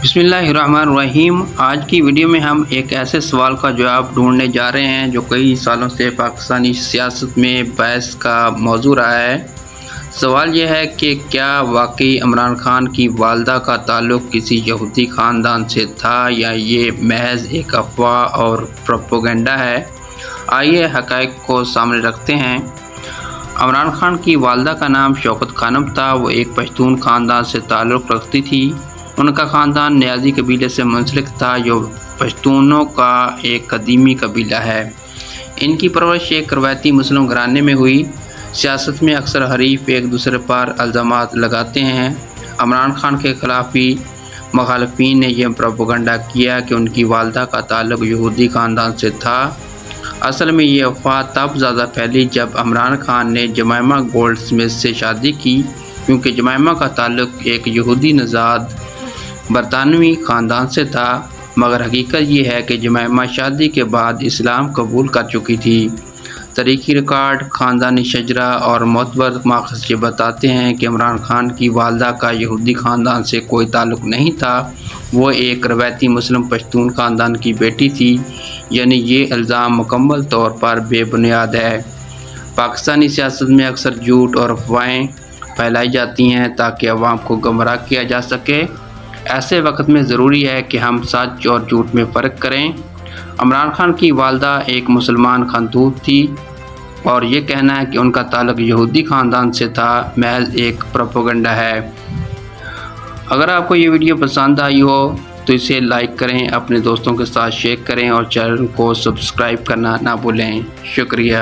بسم اللہ الرحمن الرحیم۔ آج کی ویڈیو میں ہم ایک ایسے سوال کا جواب ڈھونڈنے جا رہے ہیں جو کئی سالوں سے پاکستانی سیاست میں بحث کا موضوع رہا ہے۔ سوال یہ ہے کہ کیا واقعی عمران خان کی والدہ کا تعلق کسی یہودی خاندان سے تھا یا یہ محض ایک افواہ اور پروپیگنڈا ہے؟ آئیے حقائق کو سامنے رکھتے ہیں۔ عمران خان کی والدہ کا نام شوکت خانم تھا۔ وہ ایک پشتون خاندان سے تعلق رکھتی تھی۔ ان کا خاندان نیازی قبیلے سے منسلک تھا جو پشتونوں کا ایک قدیمی قبیلہ ہے۔ ان کی پرورش ایک روایتی مسلم گھرانے میں ہوئی۔ سیاست میں اکثر حریف ایک دوسرے پر الزامات لگاتے ہیں۔ عمران خان کے خلاف بھی مخالفین نے یہ پروپیگنڈا کیا کہ ان کی والدہ کا تعلق یہودی خاندان سے تھا۔ اصل میں یہ افواہ تب زیادہ پھیلی جب عمران خان نے جمائمہ گولڈ سمتھ سے شادی کی، کیونکہ جمائمہ کا تعلق ایک یہودی نژاد برطانوی خاندان سے تھا، مگر حقیقت یہ ہے کہ جمائمہ شادی کے بعد اسلام قبول کر چکی تھی۔ تاریخی ریکارڈ، خاندانی شجرہ اور معتبر ماخذ یہ بتاتے ہیں کہ عمران خان کی والدہ کا یہودی خاندان سے کوئی تعلق نہیں تھا۔ وہ ایک روایتی مسلم پشتون خاندان کی بیٹی تھی، یعنی یہ الزام مکمل طور پر بے بنیاد ہے۔ پاکستانی سیاست میں اکثر جھوٹ اور افواہیں پھیلائی جاتی ہیں تاکہ عوام کو گمراہ کیا جا سکے۔ ایسے وقت میں ضروری ہے کہ ہم سچ اور جھوٹ میں فرق کریں۔ عمران خان کی والدہ ایک مسلمان خاتون تھی اور یہ کہنا ہے کہ ان کا تعلق یہودی خاندان سے تھا محض ایک پروپیگنڈا ہے۔ اگر آپ کو یہ ویڈیو پسند آئی ہو تو اسے لائک کریں، اپنے دوستوں کے ساتھ شیئر کریں اور چینل کو سبسکرائب کرنا نہ بھولیں۔ شکریہ۔